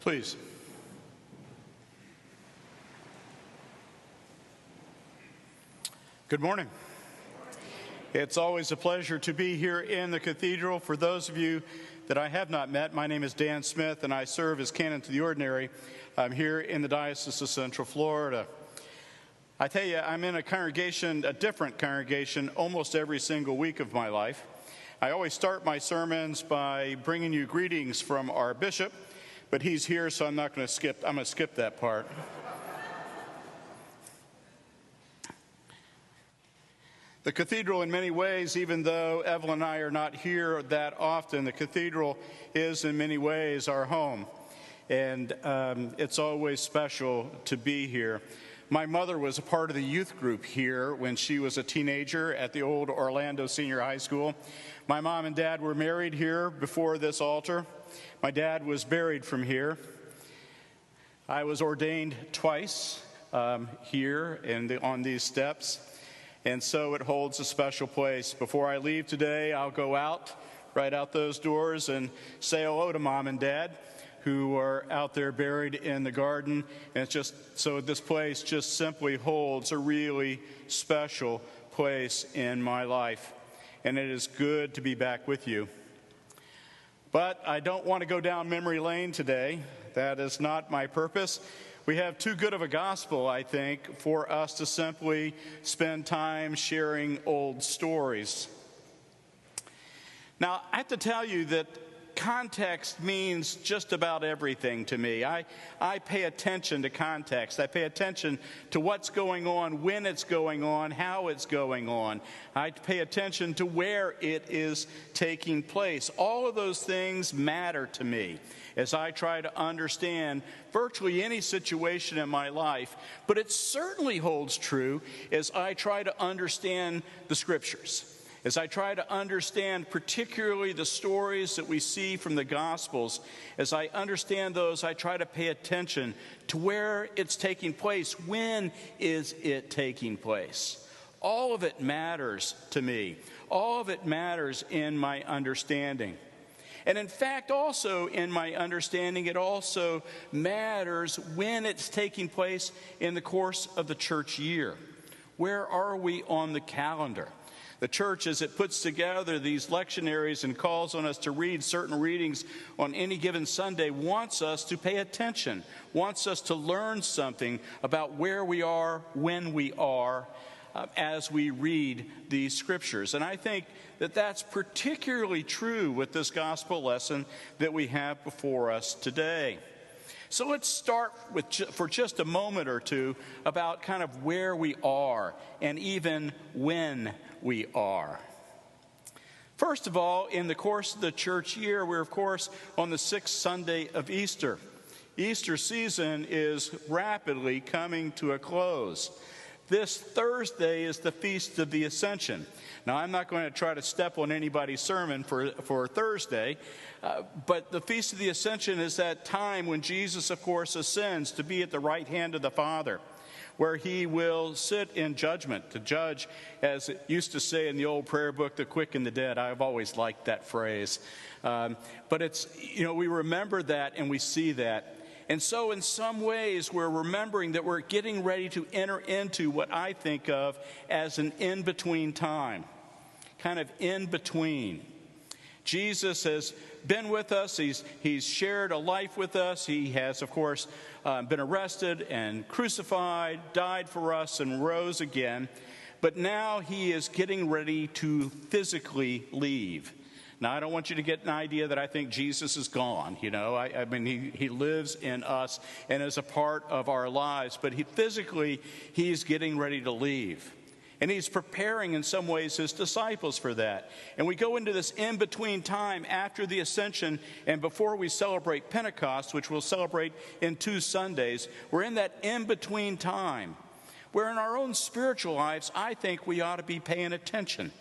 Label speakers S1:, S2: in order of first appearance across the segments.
S1: Please. Good morning. It's always a pleasure to be here in the cathedral. For those of you that I have not met, my name is Dan Smith, and I serve as Canon to the Ordinary. I'm here in the Diocese of Central Florida. I tell you, I'm in a different congregation, almost every single week of my life. I always start my sermons by bringing you greetings from our bishop, but he's here, so I'm going to skip that part. The cathedral, in many ways, even though Evelyn and I are not here that often, the cathedral is in many ways our home. And it's always special to be here. My mother was a part of the youth group here when she was a teenager at the old Orlando Senior High School. My mom and dad were married here before this altar. My dad was buried from here. I was ordained twice here on these steps. And so it holds a special place. Before I leave today, I'll go out, right out those doors, and say hello to Mom and Dad, who are out there buried in the garden. And it's just so this place just simply holds a really special place in my life. And it is good to be back with you. But I don't want to go down memory lane today. That is not my purpose. We have too good of a gospel, I think, for us to simply spend time sharing old stories. Now, I have to tell you that context means just about everything to me. I pay attention to context. I pay attention to what's going on, when it's going on, how it's going on. I pay attention to where it is taking place. All of those things matter to me as I try to understand virtually any situation in my life. But it certainly holds true as I try to understand the Scriptures. As I try to understand particularly the stories that we see from the Gospels, as I understand those, I try to pay attention to where it's taking place. When is it taking place? All of it matters to me. All of it matters in my understanding. And in fact, also in my understanding, it also matters when it's taking place in the course of the church year. Where are we on the calendar? The church, as it puts together these lectionaries and calls on us to read certain readings on any given Sunday, wants us to pay attention, wants us to learn something about where we are, when we are, as we read these Scriptures. And I think that that's particularly true with this gospel lesson that we have before us today. So let's start with for just a moment or two about kind of where we are and even when we are. First of all, in the course of the church year, we're of course on the 6th Sunday of Easter. Easter season is rapidly coming to a close. This Thursday is the Feast of the Ascension. Now, I'm not going to try to step on anybody's sermon for Thursday, but the Feast of the Ascension is that time when Jesus, of course, ascends to be at the right hand of the Father, where he will sit in judgment, to judge, as it used to say in the old prayer book, the quick and the dead. I've always liked that phrase. But it's, we remember that and we see that. And so in some ways, we're remembering that we're getting ready to enter into what I think of as an in-between time, kind of in-between. Jesus has been with us. He's shared a life with us. He has, of course, been arrested and crucified, died for us, and rose again. But now he is getting ready to physically leave. Now, I don't want you to get an idea that I think Jesus is gone. I mean, he lives in us and is a part of our lives. But he's getting ready to leave. And he's preparing, in some ways, his disciples for that. And we go into this in-between time after the ascension and before we celebrate Pentecost, which we'll celebrate in 2 Sundays. We're in that in-between time where in our own spiritual lives, I think we ought to be paying attention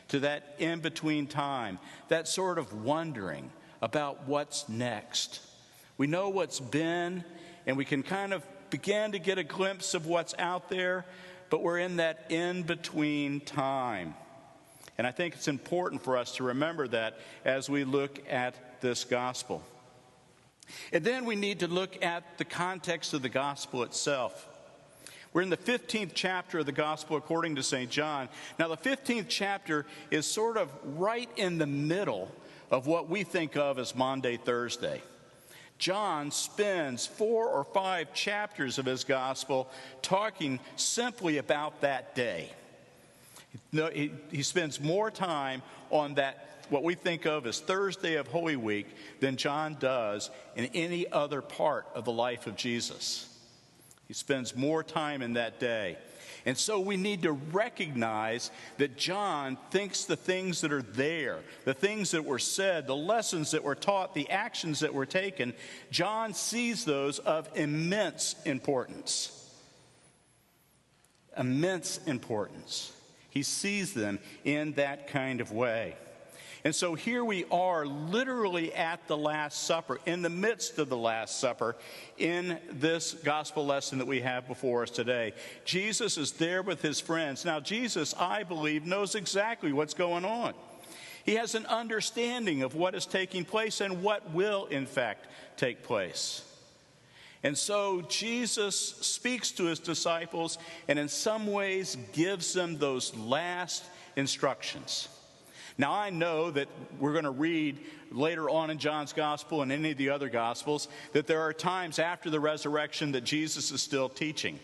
S1: to that in-between time, that sort of wondering about what's next. We know what's been, and we can kind of begin to get a glimpse of what's out there, but we're in that in-between time. And I think it's important for us to remember that as we look at this gospel. And then we need to look at the context of the gospel itself. We're in the 15th chapter of the gospel according to St. John. Now, the 15th chapter is sort of right in the middle of what we think of as Maundy Thursday. John spends 4 or 5 chapters of his gospel talking simply about that day. He spends more time on that, what we think of as Thursday of Holy Week, than John does in any other part of the life of Jesus. He spends more time in that day. And so we need to recognize that John thinks the things that are there, the things that were said, the lessons that were taught, the actions that were taken, John sees those of immense importance. Immense importance. He sees them in that kind of way. And so here we are, literally at the Last Supper, in the midst of the Last Supper, in this gospel lesson that we have before us today. Jesus is there with his friends. Now, Jesus, I believe, knows exactly what's going on. He has an understanding of what is taking place and what will, in fact, take place. And so Jesus speaks to his disciples and in some ways gives them those last instructions. Now, I know that we're going to read later on in John's gospel and any of the other gospels that there are times after the resurrection that Jesus is still teaching.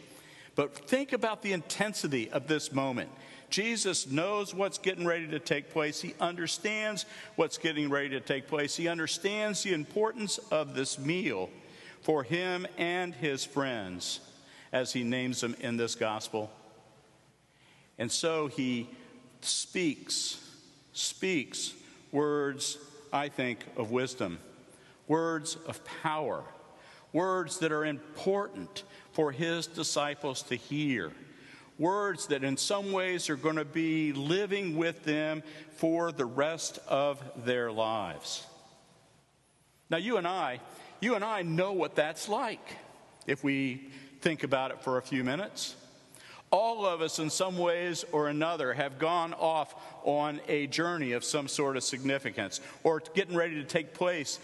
S1: But think about the intensity of this moment. Jesus knows what's getting ready to take place. He understands what's getting ready to take place. He understands the importance of this meal for him and his friends, as he names them in this gospel. And so he speaks words, I think, of wisdom, words of power, words that are important for his disciples to hear, words that in some ways are going to be living with them for the rest of their lives. Now, you and I know what that's like if we think about it for a few minutes. All of us in some ways or another have gone off on a journey of some sort of significance or getting ready to take place,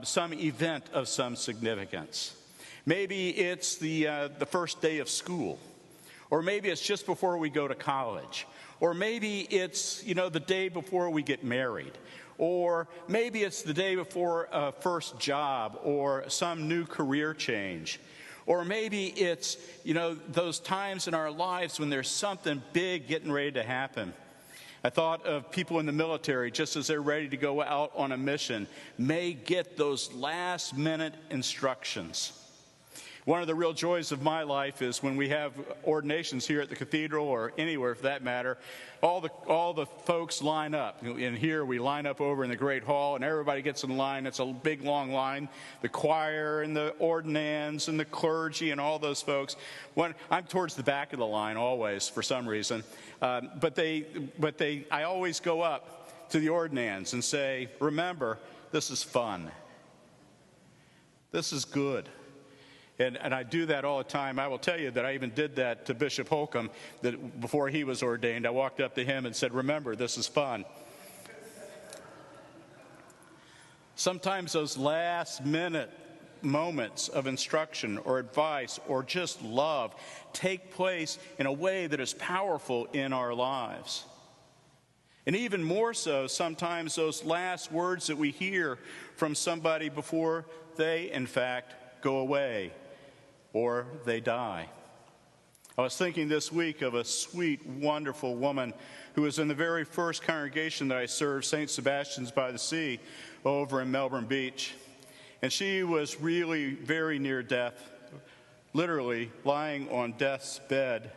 S1: some event of some significance. Maybe it's the first day of school, or maybe it's just before we go to college, or maybe it's, the day before we get married, or maybe it's the day before a first job or some new career change. Or maybe it's, those times in our lives when there's something big getting ready to happen. I thought of people in the military, just as they're ready to go out on a mission, may get those last-minute instructions. One of the real joys of my life is when we have ordinations here at the cathedral or anywhere for that matter, all the folks line up. In here we line up over in the Great Hall and everybody gets in line. It's a big long line. The choir and the ordinands and the clergy and all those folks. I'm towards the back of the line always for some reason. But I always go up to the ordinands and say, remember, this is fun. This is good. And I do that all the time. I will tell you that I even did that to Bishop Holcomb that before he was ordained. I walked up to him and said, remember, this is fun. Sometimes those last-minute moments of instruction or advice or just love take place in a way that is powerful in our lives. And even more so, sometimes those last words that we hear from somebody before they, in fact, go away or they die. I was thinking this week of a sweet, wonderful woman who was in the very first congregation that I served, St. Sebastian's by the Sea, over in Melbourne Beach. And she was really very near death, literally lying on death's bed.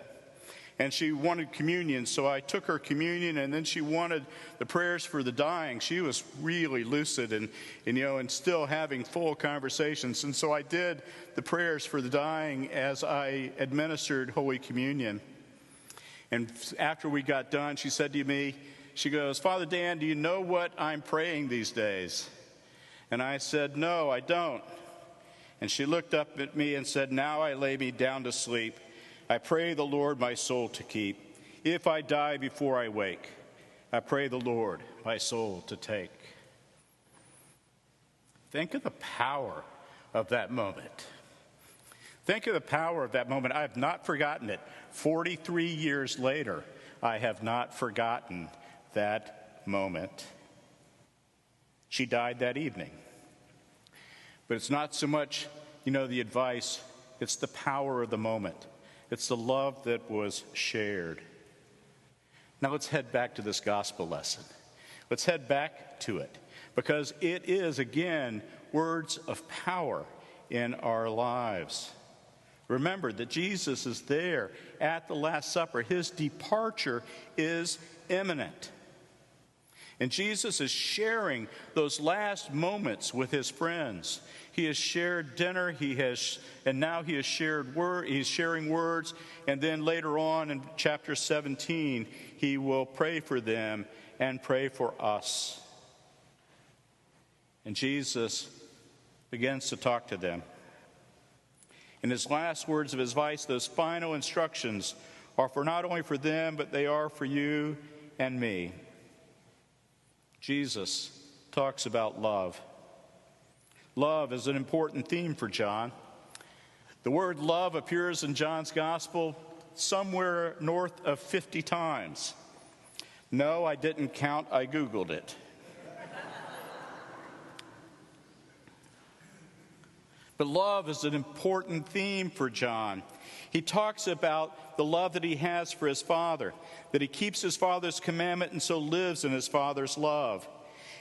S1: And she wanted communion, so I took her communion, and then she wanted the prayers for the dying. She was really lucid and still having full conversations. And so I did the prayers for the dying as I administered Holy Communion. And after we got done, she said to me, she goes, Father Dan, do you know what I'm praying these days? And I said, no, I don't. And she looked up at me and said, now I lay me down to sleep. I pray the Lord my soul to keep. If I die before I wake, I pray the Lord my soul to take. Think of the power of that moment. Think of the power of that moment. I have not forgotten it. 43 years later, I have not forgotten that moment. She died that evening. But it's not so much, the advice. It's the power of the moment. It's the love that was shared. Now let's head back to this gospel lesson. Let's head back to it, because it is, again, words of power in our lives. Remember that Jesus is there at the Last Supper. His departure is imminent. And Jesus is sharing those last moments with his friends. He has shared dinner, and now he has he's sharing words, and then later on in chapter 17, he will pray for them and pray for us. And Jesus begins to talk to them. In his last words of his advice, those final instructions are for not only for them, but they are for you and me. Jesus talks about love. Love is an important theme for John. The word love appears in John's gospel somewhere north of 50 times. No, I didn't count. I Googled it. But love is an important theme for John. He talks about the love that he has for his Father, that he keeps his Father's commandment and so lives in his Father's love.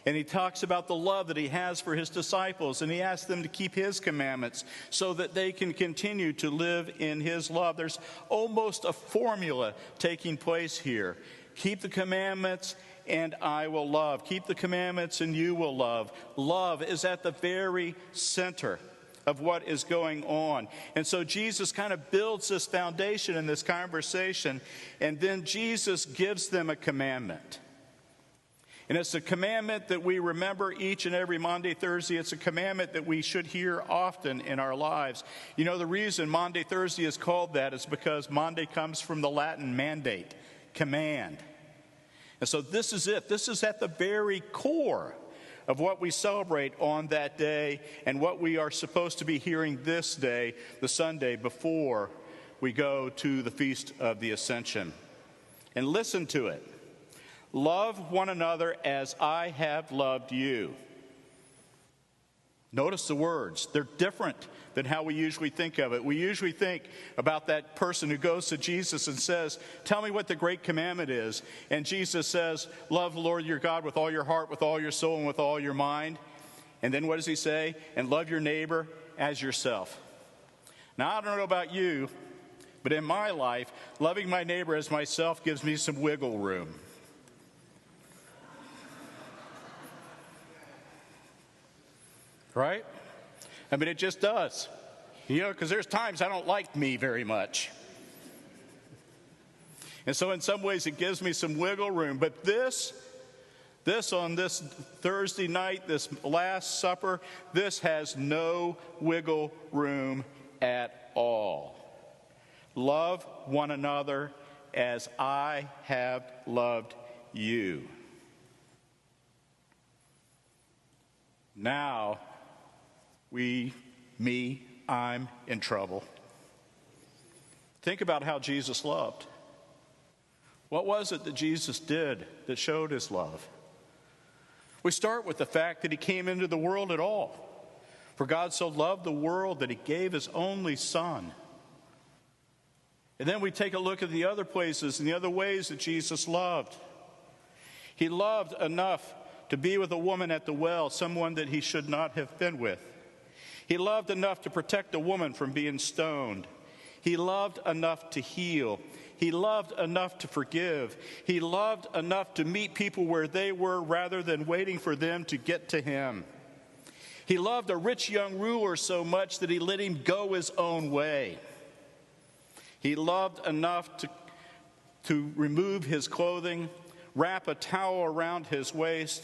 S1: And he talks about the love that he has for his disciples, and he asks them to keep his commandments so that they can continue to live in his love. There's almost a formula taking place here. Keep the commandments and I will love. Keep the commandments and you will love. Love is at the very center of what is going on. And so Jesus kind of builds this foundation in this conversation, and then Jesus gives them a commandment. And it's a commandment that we remember each and every Maundy, Thursday. It's a commandment that we should hear often in our lives. The reason Maundy, Thursday is called that is because Maundy comes from the Latin mandate, command. And so this is it. This is at the very core of what we celebrate on that day and what we are supposed to be hearing this day, the Sunday before we go to the Feast of the Ascension. And listen to it. Love one another as I have loved you. Notice the words. They're different than how we usually think of it. We usually think about that person who goes to Jesus and says, tell me what the great commandment is. And Jesus says, love the Lord your God with all your heart, with all your soul, and with all your mind. And then what does he say? And love your neighbor as yourself. Now, I don't know about you, but in my life, loving my neighbor as myself gives me some wiggle room. Right? I mean, it just does. Because there's times I don't like me very much. And so in some ways it gives me some wiggle room. But this on this Thursday night, this Last Supper, this has no wiggle room at all. Love one another as I have loved you. Now, I'm in trouble. Think about how Jesus loved. What was it that Jesus did that showed his love? We start with the fact that he came into the world at all. For God so loved the world that he gave his only Son. And then we take a look at the other places and the other ways that Jesus loved. He loved enough to be with a woman at the well, someone that he should not have been with. He loved enough to protect a woman from being stoned. He loved enough to heal. He loved enough to forgive. He loved enough to meet people where they were rather than waiting for them to get to him. He loved a rich young ruler so much that he let him go his own way. He loved enough to remove his clothing, wrap a towel around his waist,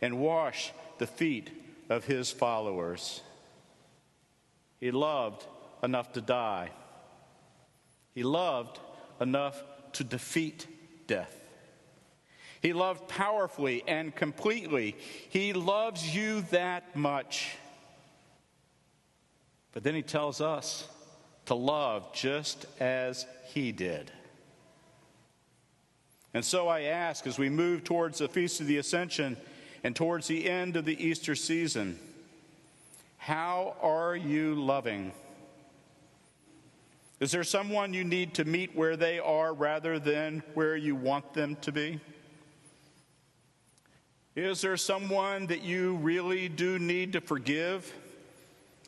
S1: and wash the feet of his followers. He loved enough to die. He loved enough to defeat death. He loved powerfully and completely. He loves you that much. But then he tells us to love just as he did. And so I ask, as we move towards the Feast of the Ascension and towards the end of the Easter season, how are you loving? Is there someone you need to meet where they are rather than where you want them to be? Is there someone that you really do need to forgive,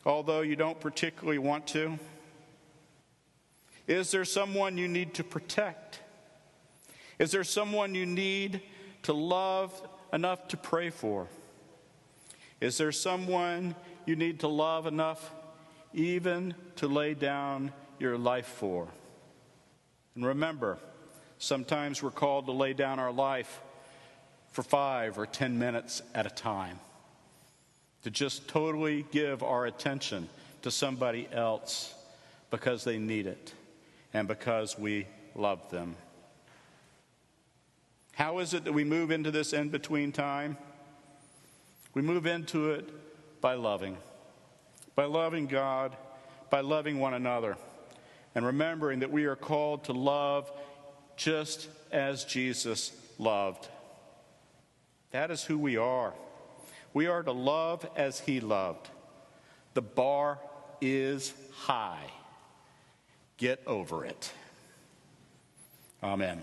S1: although you don't particularly want to? Is there someone you need to protect? Is there someone you need to love enough to pray for? Is there someone you need to love enough even to lay down your life for? And remember, sometimes we're called to lay down our life for 5 or 10 minutes at a time, to just totally give our attention to somebody else because they need it and because we love them. How is it that we move into this in-between time? We move into it by loving God, by loving one another, and remembering that we are called to love just as Jesus loved. That is who we are. We are to love as he loved. The bar is high. Get over it. Amen.